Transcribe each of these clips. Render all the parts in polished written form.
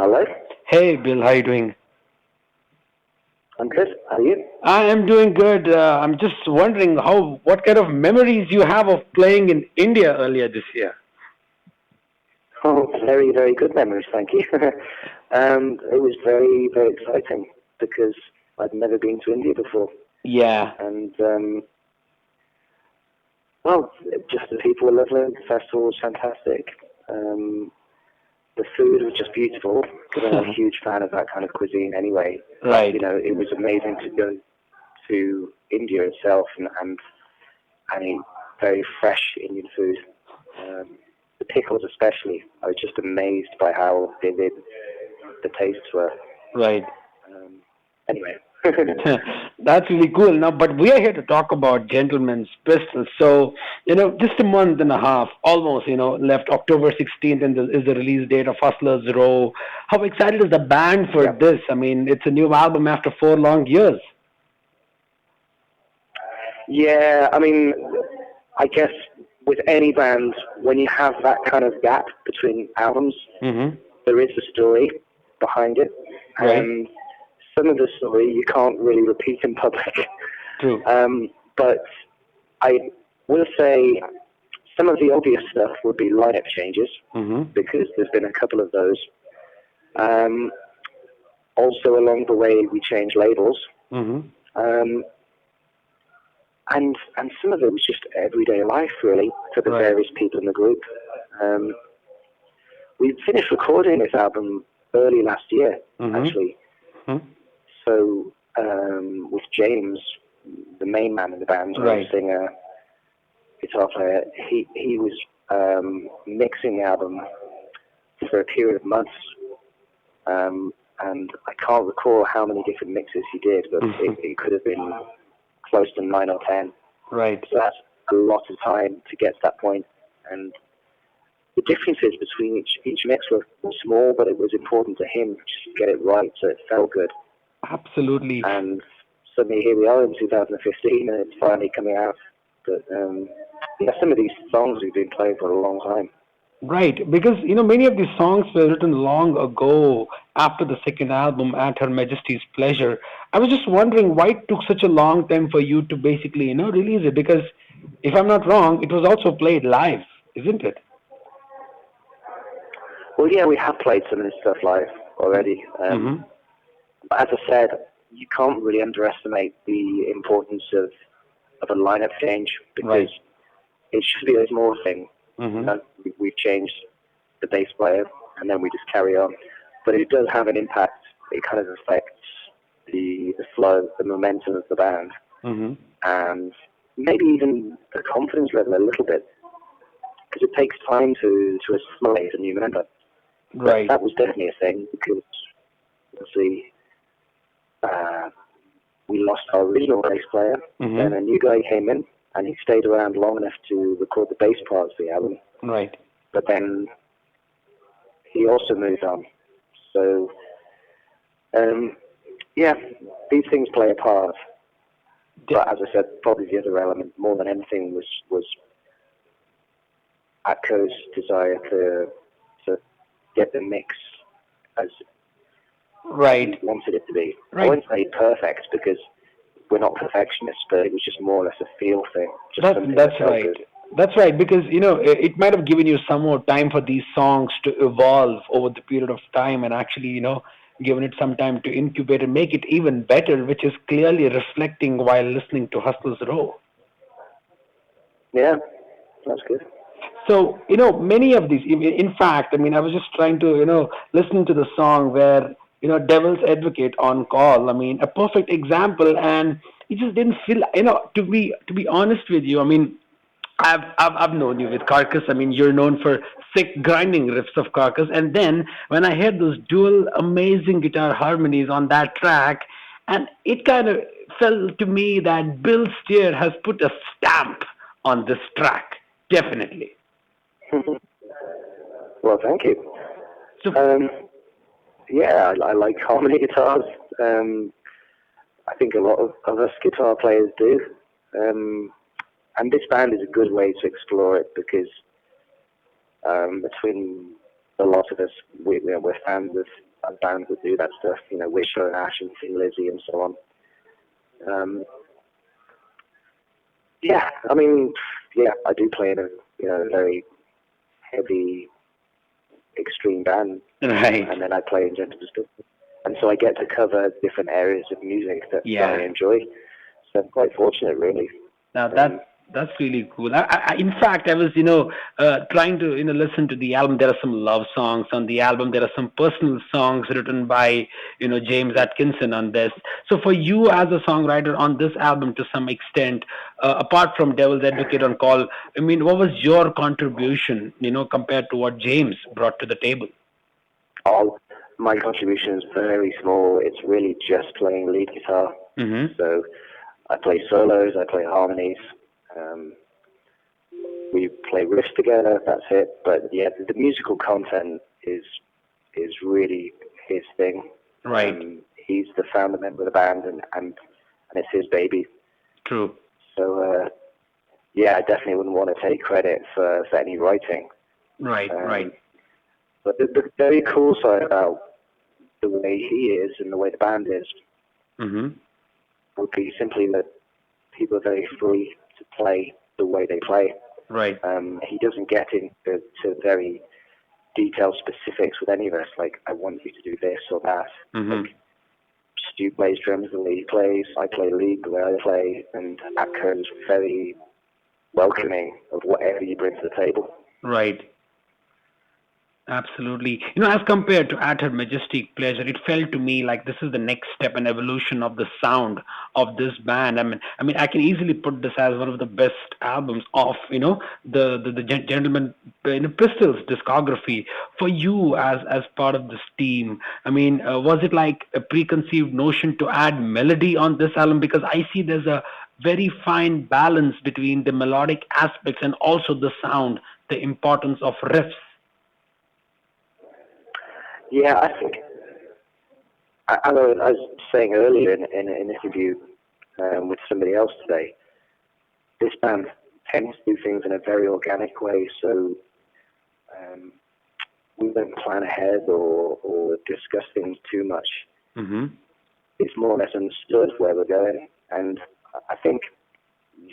Hello. Hey, Bill, how you doing? I'm good. How are you? I am doing good. I'm just wondering what kind of memories you have of playing in India earlier this year. Oh, very, very good memories, thank you. It was very, very exciting because I'd never been to India before. Yeah, And, well, just the people were lovely, the festival was fantastic. The food was just beautiful because I'm a huge fan of that kind of cuisine anyway. right. It was amazing to go to India itself and eat very fresh Indian food. The pickles especially, I was just amazed by how vivid the tastes were. Right. Anyway. That's really cool. Now, but we are here to talk about Gentleman's Pistol. So, just a month and a half, almost, left. October 16th is the release date of Hustlers Row. How excited is the band for this? I mean, it's a new album after 4 long years. Yeah, I mean, I guess with any band, when you have that kind of gap between albums, Mm-hmm. there is a story behind it. Right. And some of the story you can't really repeat in public. True. But I will say some of the obvious stuff would be lineup changes, Mm-hmm. because there's been a couple of those. Also, along the way, we changed labels. Mm-hmm. And some of it was just everyday life, really, for the various people in the group. We finished recording this album early last year, actually. Mm-hmm. So, with James, the main man in the band, singer, guitar player, he was mixing the album for a period of months. And I can't recall how many different mixes he did, but it could have been close to 9 or 10. Right. So that's a lot of time to get to that point. And the differences between each mix were small, but it was important to him just to get it right so it felt good. Absolutely. And suddenly here we are in 2015 and it's finally coming out. But some of these songs we've been playing for a long time. Right, because many of these songs were written long ago after the second album, At Her Majesty's Pleasure. I was just wondering why it took such a long time for you to basically release it, because if I'm not wrong, it was also played live, isn't it? Well, yeah, we have played some of this stuff live already. But as I said, you can't really underestimate the importance of a lineup change, because it should be a small thing. We've changed the bass player, and then we just carry on. But it does have an impact. It kind of affects the flow, the momentum of the band, and maybe even the confidence level a little bit, because it takes time to assimilate a new member. Right. That was definitely a thing, because obviously we lost our original bass player, then a new guy came in, and he stayed around long enough to record the bass parts of the album. Right. But then he also moved on. So, these things play a part. But as I said, probably the other element, more than anything, was Atco's desire to get the mix as he wanted it to be. I wouldn't say perfect, because we're not perfectionists, but it was just more or less a feel thing. That's right. Good. That's right, because it might have given you some more time for these songs to evolve over the period of time, and actually given it some time to incubate and make it even better, which is clearly reflecting while listening to Hustlers Row. Yeah, that's good. So many of these, in fact, I mean, I was just trying to listen to the song where Devil's Advocate on Call. I mean, a perfect example, and it just didn't feel. To be honest with you, I mean, I've known you with Carcass. I mean, you're known for sick grinding riffs of Carcass, and then when I heard those dual amazing guitar harmonies on that track, and it kind of felt to me that Bill Steer has put a stamp on this track, definitely. Well, thank you. So, I like harmony guitars. I think a lot of us guitar players do. And this band is a good way to explore it, because between a lot of us, we're fans as bands that do that stuff, Wisher and Ash and Thin Lizzy and so on. I do play in a very heavy, extreme band, right? And then I play in gentle stuff, and so I get to cover different areas of music that I enjoy. So I'm quite fortunate, really. Now that's really cool. In fact, I was trying to listen to the album. There are some love songs on the album. There are some personal songs written by James Atkinson on this. So for you as a songwriter on this album, to some extent, apart from Devil's Advocate on Call, I mean, what was your contribution? Compared to what James brought to the table. Oh, my contribution is very small. It's really just playing lead guitar. Mm-hmm. So I play solos. I play harmonies. We play riffs together, that's it. But yeah, the musical content is really his thing. Right. He's the founder member of the band, and it's his baby. True. So I definitely wouldn't want to take credit for any writing. Right. Right. But the very cool side about the way he is and the way the band is would be simply that people are very free to play the way they play. Right. He doesn't get into very detailed specifics with any of us, like, I want you to do this or that. Mm-hmm. Like, Stu plays drums the way he plays, I play lead the way I play, and Atco is very welcoming of whatever you bring to the table. Right. Absolutely. As compared to At Her Majestic Pleasure, it felt to me like this is the next step and evolution of the sound of this band. I mean, I can easily put this as one of the best albums of, the Gentleman Pistols discography. For you as part of this team, I mean, was it like a preconceived notion to add melody on this album? Because I see there's a very fine balance between the melodic aspects and also the sound, the importance of riffs. Yeah, I think, I was saying earlier in an interview with somebody else today, this band tends to do things in a very organic way, so we don't plan ahead or discuss things too much. Mm-hmm. It's more or less understood where we're going, and I think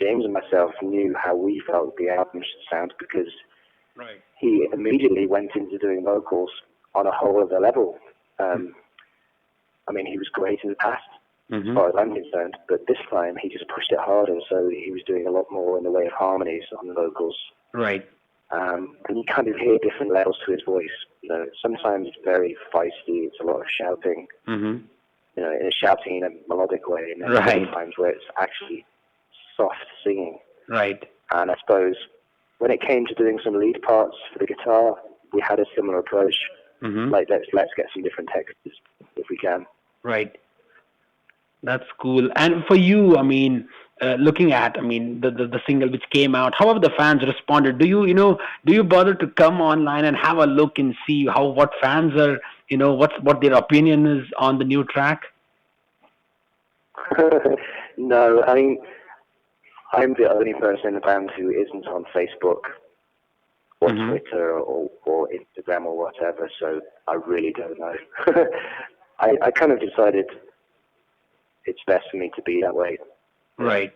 James and myself knew how we felt the album should sound, because he immediately went into doing vocals on a whole other level. I mean, he was great in the past, as far as I'm concerned, but this time he just pushed it harder, so he was doing a lot more in the way of harmonies on the vocals. Right. And you kind of hear different levels to his voice. Sometimes it's very feisty, it's a lot of shouting, in a shouting in a melodic way, and then other times where it's actually soft singing. Right. And I suppose when it came to doing some lead parts for the guitar, we had a similar approach. Like, let's get some different textures if we can. Right. That's cool. And for you, I mean, looking at, the single which came out, however the fans responded, do you bother to come online and have a look and see what fans are, what their opinion is on the new track? No, I mean, I'm the only person in the band who isn't on Facebook or Twitter or Instagram or whatever, so I really don't know. I kind of decided it's best for me to be that way. Right.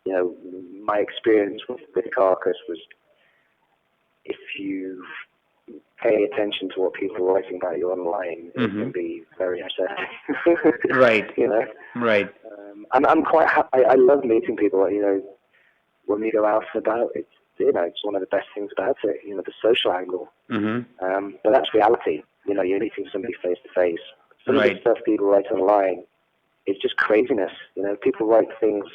My experience with Carcass was, if you pay attention to what people are writing about you online, it can be very upsetting. Right. Right. I'm quite happy. I love meeting people. When we go out and about, it's one of the best things about it. The social angle. But that's reality. You're meeting somebody face to face. Some of the stuff people write online is just craziness. People write things.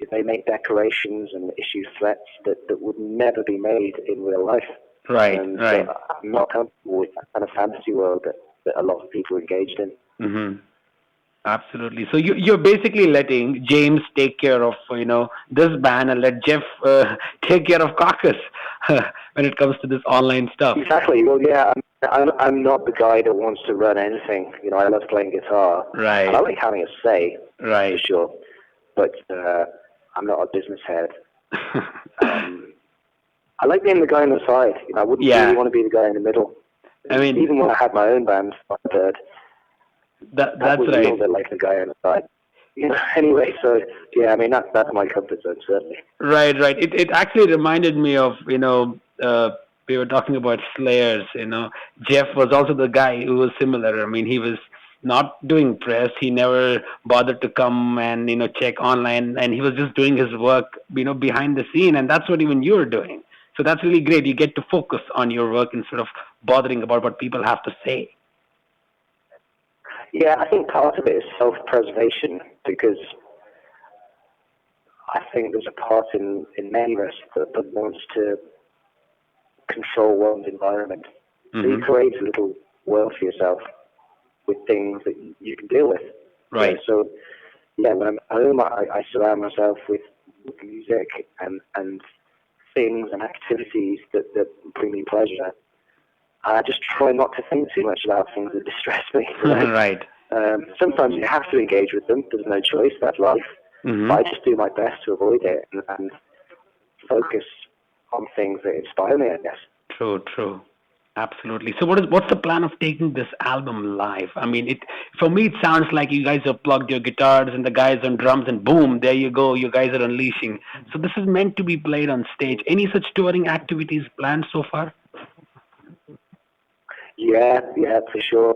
They make declarations and issue threats that would never be made in real life. Right. And right. I'm not comfortable with that kind of fantasy world that a lot of people are engaged in. Absolutely. So you're basically letting James take care of this band and let Jeff take care of Carcass when it comes to this online stuff. Exactly. Well, yeah, I'm not the guy that wants to run anything. I love playing guitar. Right. And I like having a say. Right. For sure. But I'm not a business head. I like being the guy on the side. I wouldn't really want to be the guy in the middle. I mean, even when I had my own band, Bird, that's was right. a little bit like the guy on the side. Anyway, so yeah, I mean that's my comfort zone certainly. Right. It actually reminded me of we were talking about Slayers. Jeff was also the guy who was similar. I mean, he was not doing press. He never bothered to come and check online, and he was just doing his work behind the scene, and that's what even you're doing. So that's really great. You get to focus on your work instead of bothering about what people have to say. Yeah, I think part of it is self-preservation because I think there's a part in many of us that wants to control one's environment. So you create a little world for yourself with things that you can deal with. Right. So, yeah, when I'm at home, I surround myself with music and things and activities that bring me pleasure. I just try not to think too much about things that distress me. Right. Sometimes you have to engage with them. There's no choice. That's life. But I just do my best to avoid it and focus on things that inspire me, I guess. True. Absolutely. So what's the plan of taking this album live? I mean, for me, it sounds like you guys have plugged your guitars and the guys on drums and boom, there you go. You guys are unleashing. So this is meant to be played on stage. Any such touring activities planned so far? Yeah, for sure.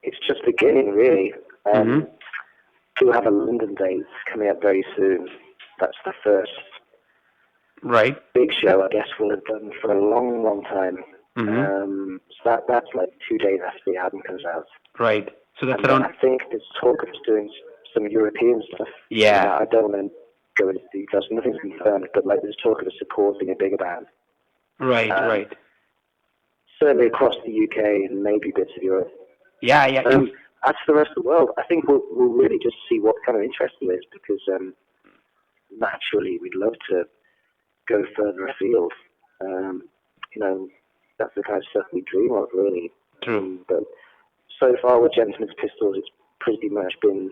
It's just beginning, really. We'll have a London date coming up very soon. That's the first big show, I guess, we'll have done for a long, long time. So that's like 2 days after the album comes out. Right. So that's I think there's talk of doing some European stuff. Yeah. I don't want to go into details. Nothing's confirmed, but there's talk of supporting a bigger band. Right. Certainly across the UK and maybe bits of Europe. Yeah. As for the rest of the world, I think we'll really just see what kind of interest there is because naturally we'd love to go further afield. That's the kind of stuff we dream of, really. True. But so far with Gentleman's Pistols, it's pretty much been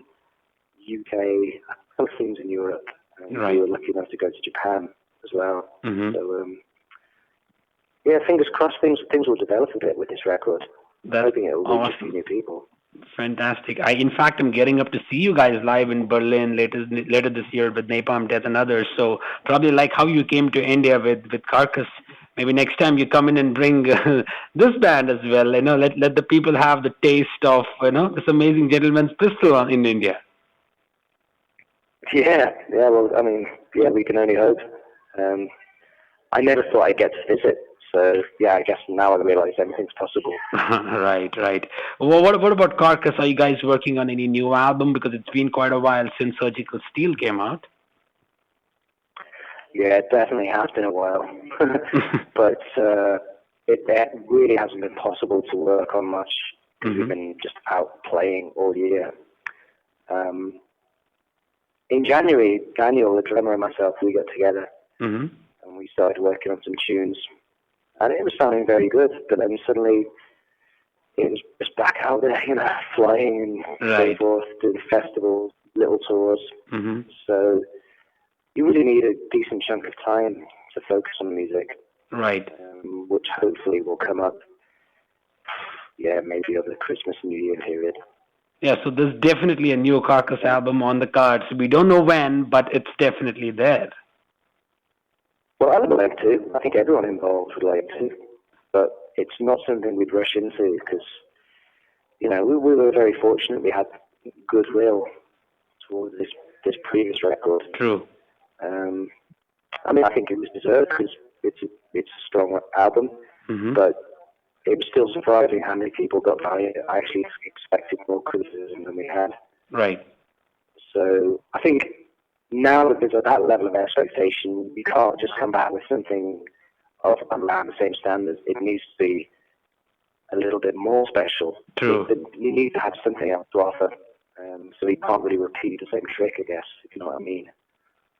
UK, some things in Europe. Right. We were lucky enough to go to Japan as well. So, yeah, fingers crossed things will develop a bit with this record. I'm hoping it will reach a few new people. Fantastic. In fact, I'm getting up to see you guys live in Berlin later this year with Napalm Death and others. So probably like how you came to India with Carcass. Maybe next time you come in and bring this band as well. Let the people have the taste of this amazing Gentleman's Pistol in India. Yeah. Well, I mean, yeah, we can only hope. I never thought I'd get to visit. So, yeah, I guess now I realize everything's possible. Right. Well, what about Carcass? Are you guys working on any new album? Because it's been quite a while since Surgical Steel came out. Yeah, it definitely has been a while. But it really hasn't been possible to work on much because we've been just out playing all year. In January, Daniel, the drummer, and myself, we got together and we started working on some tunes. And it was sounding very good, but then suddenly it was just back out there, flying and so forth, doing festivals, little tours. So you really need a decent chunk of time to focus on music. Right. Which hopefully will come up, maybe over the Christmas and New Year period. Yeah, so there's definitely a new Carcass album on the cards. We don't know when, but it's definitely there. Well, I would like to. I think everyone involved would like to. But it's not something we'd rush into because, we were very fortunate. We had goodwill towards this previous record. True. I mean, I think it was deserved because it's a strong album. But it was still surprising how many people got behind it. I actually expected more criticism than we had. Right. So I think now that there's that level of expectation, you can't just come back with something of around the same standards. It needs to be a little bit more special. True. You need to have something else to offer. So you can't really repeat the same trick, I guess, if you know what I mean.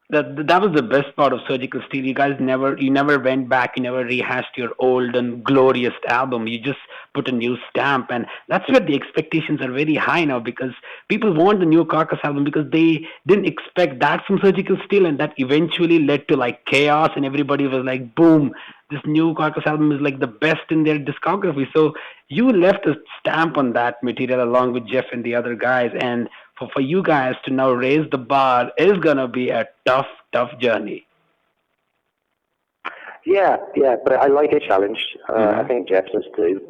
That was the best part of Surgical Steel. You guys never went back, you never rehashed your old and glorious album. You just put a new stamp, and that's where the expectations are very high now, because people want the new Carcass album because they didn't expect that from Surgical Steel, and that eventually led to like chaos, and everybody was like, boom, this new Carcass album is like the best in their discography. So you left a stamp on that material along with Jeff and the other guys, and for you guys to now raise the bar is gonna be a tough journey. Yeah, but I like a challenge. I think Jeff does too.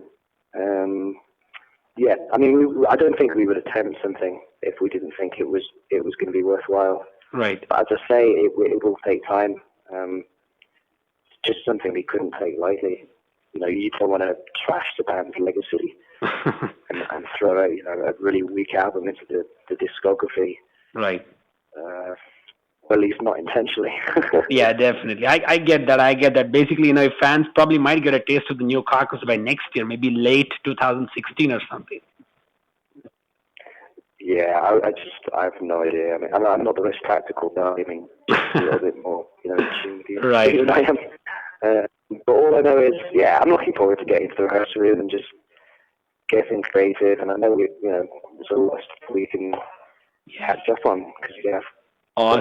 Yeah, I mean, I don't think we would attempt something if we didn't think it was going to be worthwhile. Right. But as I say, it will take time. It's just something we couldn't take lightly. You know, you don't want to trash the band's legacy and throw out, a really weak album into the discography. Right. Well, at least not intentionally. Yeah, definitely. I get that. Basically, if fans probably might get a taste of the new Carcass by next year, maybe late 2016 or something. Yeah, I have no idea. I mean, I'm not the most practical guy. I mean, a little bit more, in tune with you than I am. But all I know is, I'm looking forward to getting to the rehearsal room and just getting creative. And I know there's a lot of stuff we can catch up on because we have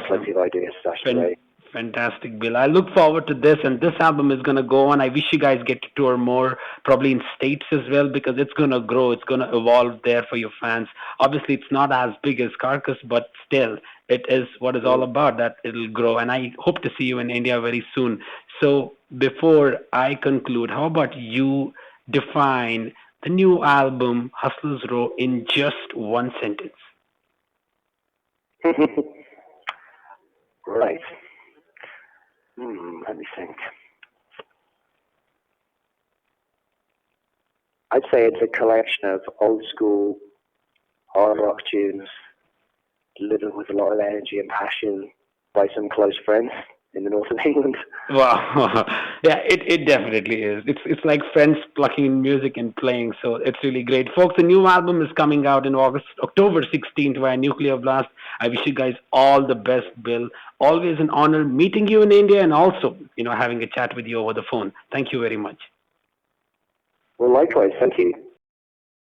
plenty of ideas stashed away. Fantastic, Bill. I look forward to this, and this album is going to go on. I wish you guys get to tour more, probably in States as well, because it's going to grow. It's going to evolve there for your fans. Obviously, it's not as big as Carcass, but still, it is what it's all about, that it'll grow. And I hope to see you in India very soon. So before I conclude, how about you define the new album, Hustlers Row, in just one sentence? Right. Let me think. I'd say it's a collection of old school hard rock tunes delivered with a lot of energy and passion by some close friends in the north of England. Wow. Yeah, it definitely is. It's like friends plucking music and playing, so it's really great. Folks, the new album is coming out in October 16th via Nuclear Blast. I wish you guys all the best, Bill. Always an honor meeting you in India and also, having a chat with you over the phone. Thank you very much. Well, likewise. Thank you.